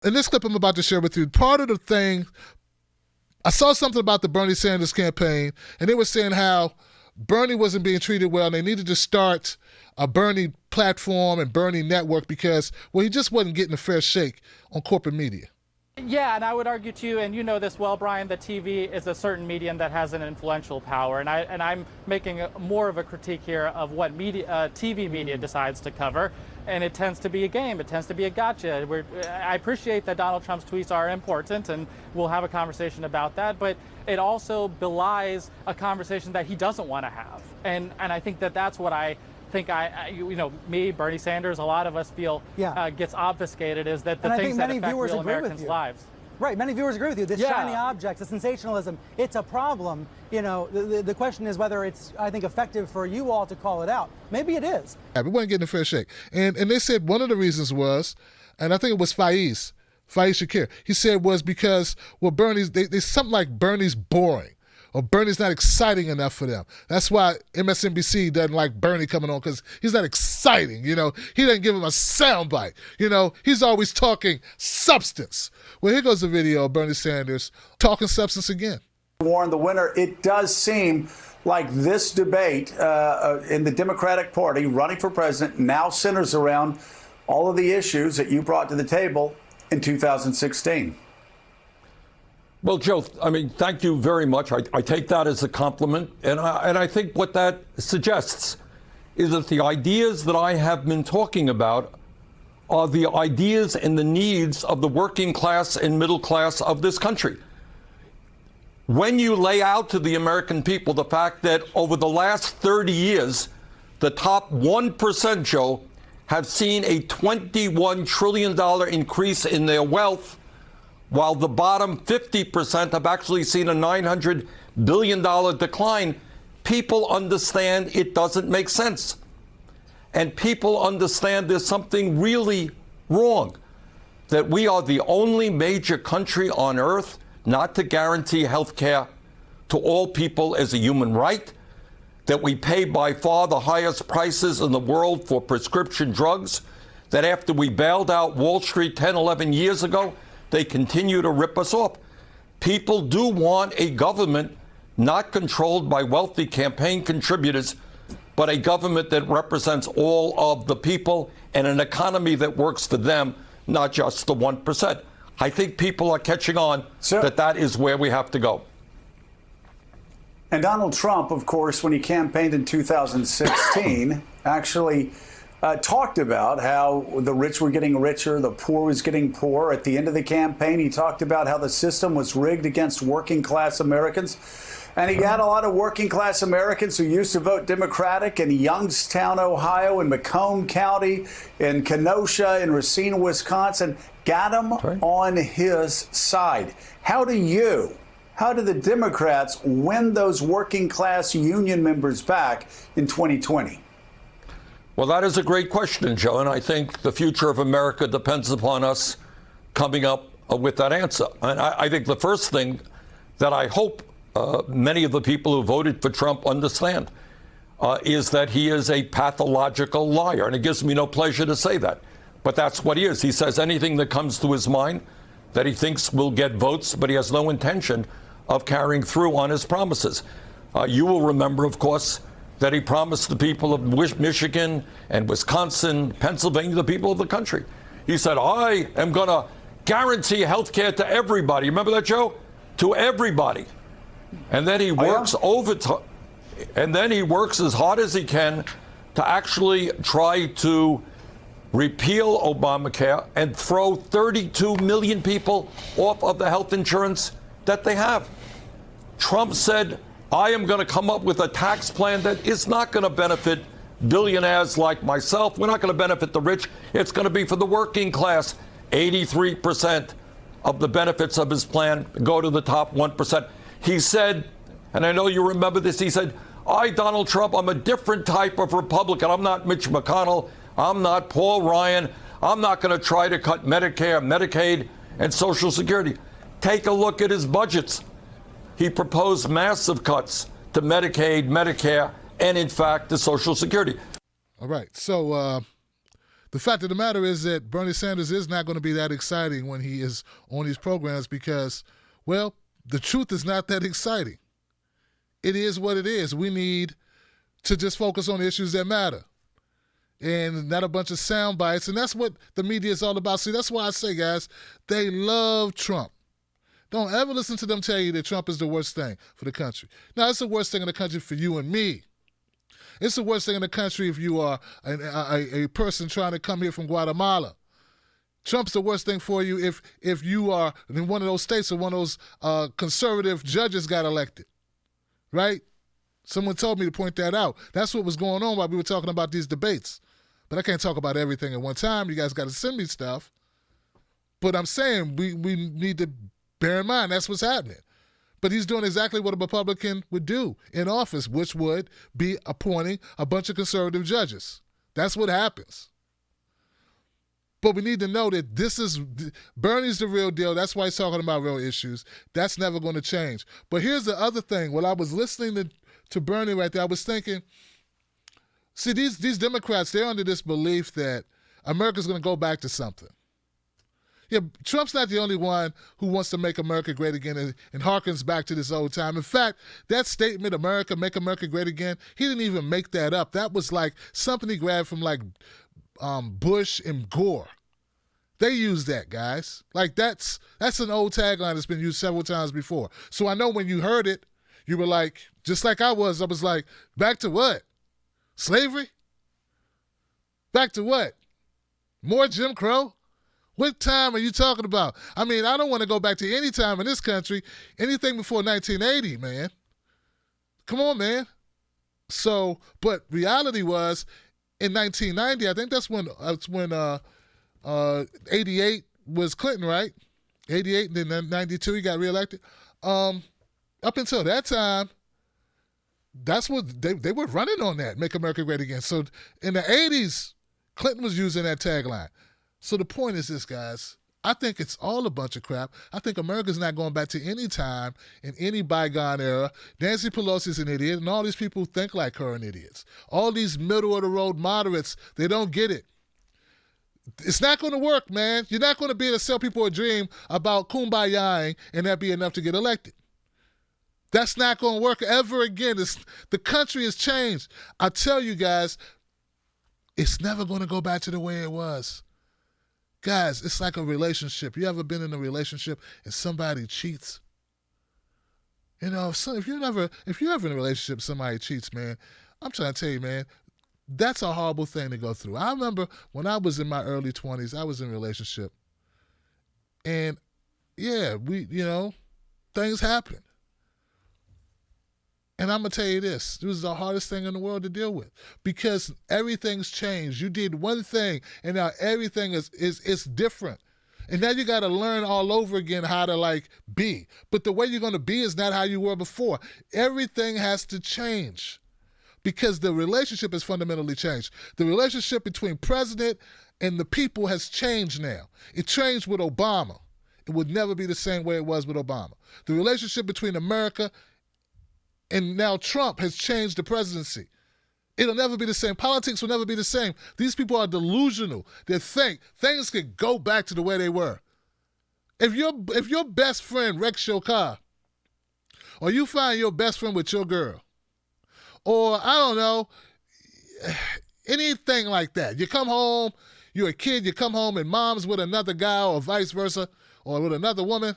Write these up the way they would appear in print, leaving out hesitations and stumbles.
In this clip I'm about to share with you, part of the thing, I saw something about the Bernie Sanders campaign, and they were saying how Bernie wasn't being treated well, and they needed to start a Bernie platform and Bernie network because, well, he just wasn't getting a fair shake on corporate media. Yeah, and I would argue to you, and you know this well, Brian, that TV is a certain medium that has an influential power, and I'm making more of a critique here of what TV media decides to cover, and it tends to be a game. It tends to be a gotcha. I appreciate that Donald Trump's tweets are important, and we'll have a conversation about that, but it also belies a conversation that he doesn't want to have, and I think that that's what I think me, Bernie Sanders, a lot of us feel gets obfuscated is that the things that affect real Americans' lives. Right, many viewers agree with you. This shiny object, the sensationalism, it's a problem. You know, the question is whether it's, I think, effective for you all to call it out. Maybe it is. Yeah, we weren't getting a fair shake. And they said one of the reasons was, and I think it was Faiz Shakir, he said was because, well, Bernie's, they something like Bernie's boring. Or Bernie's not exciting enough for them. That's why MSNBC doesn't like Bernie coming on, because he's not exciting, you know. He doesn't give him a soundbite, you know. He's always talking substance. Well, here goes the video of Bernie Sanders talking substance again. Warren, the winner, it does seem like this debate in the Democratic Party running for president now centers around all of the issues that you brought to the table in 2016. Well, Joe, I mean, thank you very much. I take that as a compliment. And I think what that suggests is that the ideas that I have been talking about are the ideas and the needs of the working class and middle class of this country. When you lay out to the American people the fact that over the last 30 years, the top 1%, Joe, have seen a $21 trillion increase in their wealth, while the bottom 50% have actually seen a $900 billion decline, people understand it doesn't make sense. And people understand there's something really wrong, that we are the only major country on earth not to guarantee health care to all people as a human right, that we pay by far the highest prices in the world for prescription drugs, that after we bailed out Wall Street 10, 11 years ago, they continue to rip us off. People do want a government not controlled by wealthy campaign contributors, but a government that represents all of the people and an economy that works for them, not just the 1%. I think people are catching on that is where we have to go. And Donald Trump, of course, when he campaigned in 2016, actually talked about how the rich were getting richer, the poor was getting poorer. At the end of the campaign, he talked about how the system was rigged against working class Americans. And he had a lot of working class Americans who used to vote Democratic in Youngstown, Ohio, in Macomb County, in Kenosha, in Racine, Wisconsin, got them on his side. How do the Democrats win those working class union members back in 2020? Well, that is a great question, Joe, and I think the future of America depends upon us coming up with that answer. And I think the first thing that I hope many of the people who voted for Trump understand is that he is a pathological liar. And it gives me no pleasure to say that, but that's what he is. He says anything that comes to his mind that he thinks will get votes, but he has no intention of carrying through on his promises. You will remember, of course, that he promised the people of Michigan and Wisconsin, Pennsylvania, the people of the country. He said, I am going to guarantee health care to everybody. Remember that, Joe? To everybody. And then he works overtime. And then he works as hard as he can to actually try to repeal Obamacare and throw 32 million people off of the health insurance that they have. Trump said, I am going to come up with a tax plan that is not going to benefit billionaires like myself. We're not going to benefit the rich. It's going to be for the working class. 83% of the benefits of his plan go to the top 1%. He said, and I know you remember this, he said, Donald Trump, I'm a different type of Republican. I'm not Mitch McConnell. I'm not Paul Ryan. I'm not going to try to cut Medicare, Medicaid, and Social Security. Take a look at his budgets. He proposed massive cuts to Medicaid, Medicare, and in fact, to Social Security. All right. So The fact of the matter is that Bernie Sanders is not going to be that exciting when he is on these programs because, well, the truth is not that exciting. It is what it is. We need to just focus on the issues that matter and not a bunch of sound bites. And that's what the media is all about. See, that's why I say, guys, they love Trump. Don't ever listen to them tell you that Trump is the worst thing for the country. Now, it's the worst thing in the country for you and me. It's the worst thing in the country if you are a person trying to come here from Guatemala. Trump's the worst thing for you if you are in one of those states or one of those conservative judges got elected, right? Someone told me to point that out. That's what was going on while we were talking about these debates. But I can't talk about everything at one time. You guys got to send me stuff. But I'm saying we need to bear in mind that's what's happening. But he's doing exactly what a Republican would do in office, which would be appointing a bunch of conservative judges. That's what happens. But we need to know that Bernie's the real deal. That's why he's talking about real issues. That's never going to change. But here's the other thing. When I was listening to Bernie right there, I was thinking, see, these Democrats, they're under this belief that America's going to go back to something. Yeah, Trump's not the only one who wants to make America great again and harkens back to this old time. In fact, that statement, America, make America great again, he didn't even make that up. That was like something he grabbed from like Bush and Gore. They use that, guys. Like that's an old tagline that's been used several times before. So I know when you heard it, you were like, just like I was like, back to what? Slavery? Back to what? More Jim Crow? What time are you talking about? I mean, I don't want to go back to any time in this country, anything before 1980, man. Come on, man. So, but reality was, in 1990, I think that's when 88 was Clinton, right? 88, and then 92, he got reelected. Up until that time, that's what they were running on that, make America great again. So in the 80s, Clinton was using that tagline. So the point is this, guys. I think it's all a bunch of crap. I think America's not going back to any time in any bygone era. Nancy Pelosi's an idiot, and all these people who think like her are idiots. All these middle-of-the-road moderates, they don't get it. It's not going to work, man. You're not going to be able to sell people a dream about kumbaya and that be enough to get elected. That's not going to work ever again. The country has changed. I tell you guys, it's never going to go back to the way it was. Guys, it's like a relationship. You ever been in a relationship and somebody cheats? You know, if you're ever in a relationship, somebody cheats, man, I'm trying to tell you, man, that's a horrible thing to go through. I remember when I was in my early 20s, I was in a relationship. And, yeah, things happen. And I'm going to tell you this was the hardest thing in the world to deal with because everything's changed. You did one thing, and now everything is different. And now you got to learn all over again how to, be. But the way you're going to be is not how you were before. Everything has to change because the relationship has fundamentally changed. The relationship between president and the people has changed now. It changed with Obama. It would never be the same way it was with Obama. The relationship between America and now Trump has changed the presidency. It'll never be the same. Politics will never be the same. These people are delusional. They think things could go back to the way they were. If your best friend wrecks your car, or you find your best friend with your girl, or I don't know, anything like that. You come home, you're a kid, you come home and mom's with another guy or vice versa, or with another woman,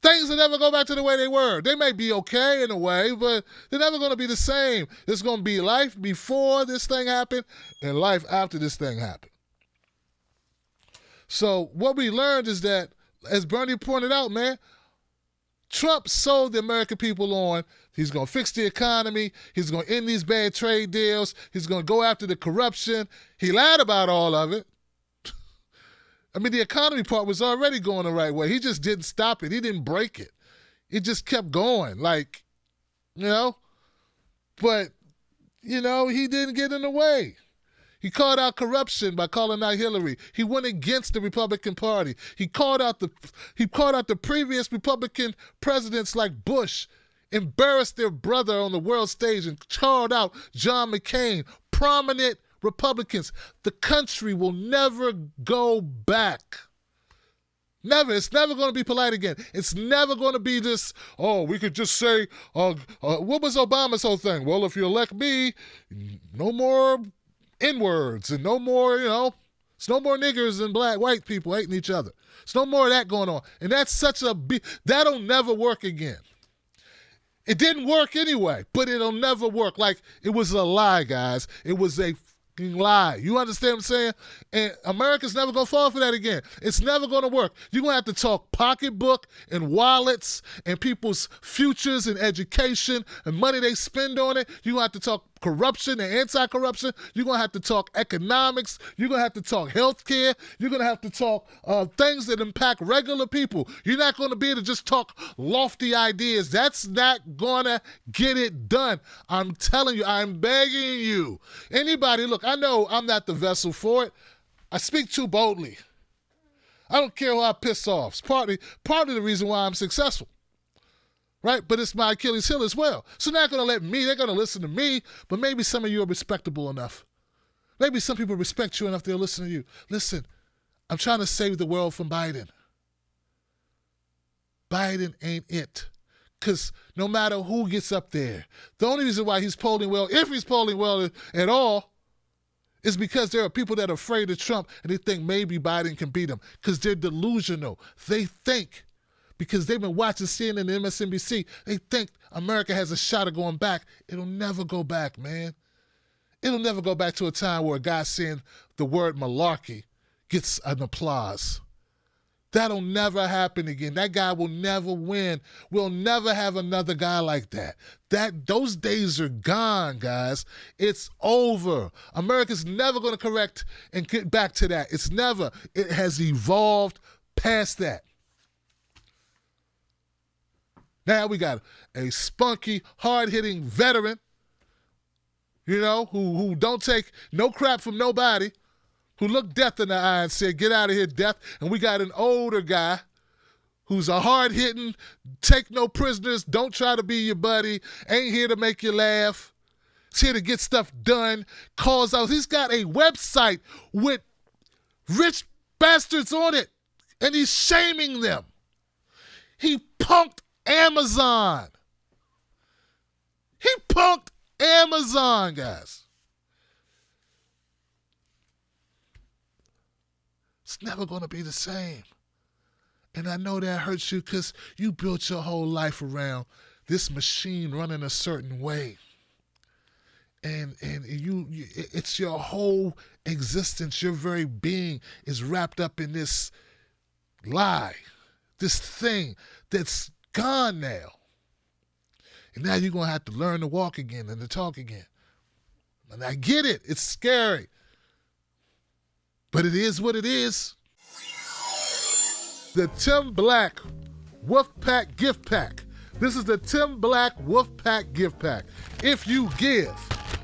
things will never go back to the way they were. They may be okay in a way, but they're never going to be the same. There's going to be life before this thing happened and life after this thing happened. So what we learned is that, as Bernie pointed out, man, Trump sold the American people on he's going to fix the economy, he's going to end these bad trade deals, he's going to go after the corruption. He lied about all of it. I mean, the economy part was already going the right way. He just didn't stop it. He didn't break it. It just kept going, But, he didn't get in the way. He called out corruption by calling out Hillary. He went against the Republican Party. He called out the previous Republican presidents like Bush, embarrassed their brother on the world stage, and called out John McCain, prominent Republicans, the country will never go back. Never. It's never going to be polite again. It's never going to be this, oh, we could just say, what was Obama's whole thing? Well, if you elect me, no more N-words and no more, it's no more niggers and white people hating each other. It's no more of that going on. And that's that'll never work again. It didn't work anyway, but it'll never work. Like, it was a lie, guys. It was a lie. You understand what I'm saying? And America's never going to fall for that again. It's never going to work. You're going to have to talk pocketbook and wallets and people's futures and education and money they spend on it. You're going to have to talk corruption and anti-corruption. You're going to have to talk economics. You're going to have to talk healthcare. You're going to have to talk things that impact regular people. You're not going to be able to just talk lofty ideas. That's not going to get it done. I'm telling you, I'm begging you. Anybody, look, I know I'm not the vessel for it. I speak too boldly. I don't care who I piss off. It's partly the reason why I'm successful. Right? But it's my Achilles heel as well. So they're not going to let me, they're going to listen to me, but maybe some of you are respectable enough. Maybe some people respect you enough they'll listen to you. Listen, I'm trying to save the world from Biden. Biden ain't it. Because no matter who gets up there, the only reason why he's polling well, if he's polling well at all, is because there are people that are afraid of Trump and they think maybe Biden can beat him because they're delusional. They think, because they've been watching CNN and MSNBC, they think America has a shot of going back. It'll never go back, man. It'll never go back to a time where a guy saying the word malarkey gets an applause. That'll never happen again. That guy will never win. We'll never have another guy like that. Those days are gone, guys. It's over. America's never going to correct and get back to that. It's never. It has evolved past that. Now we got a spunky, hard-hitting veteran, who don't take no crap from nobody, who looked death in the eye and said, get out of here, death. And we got an older guy who's a hard-hitting, take no prisoners, don't try to be your buddy, ain't here to make you laugh. He's here to get stuff done, calls out. He's got a website with rich bastards on it, and he's shaming them. He punked Amazon. He punked Amazon, guys. It's never going to be the same. And I know that hurts you because you built your whole life around this machine running a certain way. And it's your whole existence, your very being is wrapped up in this lie, this thing that's gone now. And now you're going to have to learn to walk again and to talk again. And I get it. It's scary. But it is what it is. The Tim Black Wolfpack Gift Pack. This is the Tim Black Wolfpack Gift Pack. If you give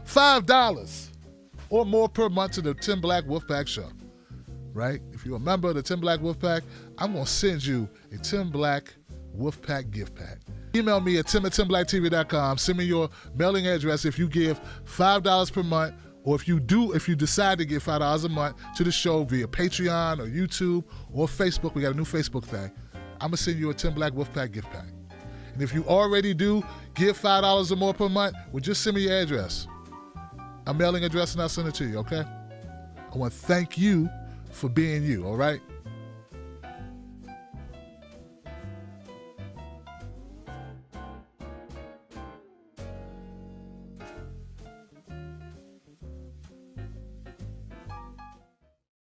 $5 or more per month to the Tim Black Wolfpack Show, right? If you're a member of the Tim Black Wolfpack, I'm going to send you a Tim Black Wolfpack Gift Pack. Email me at tim@timblacktv.com. Send me your mailing address if you give $5 per month, or if you decide to give $5 a month to the show via Patreon or YouTube or Facebook. We got a new Facebook thing. I'm going to send you a Tim Black Wolfpack gift pack. And if you already do give $5 or more per month, well, just send me your address. A mailing address, and I'll send it to you, okay? I want to thank you for being you, all right?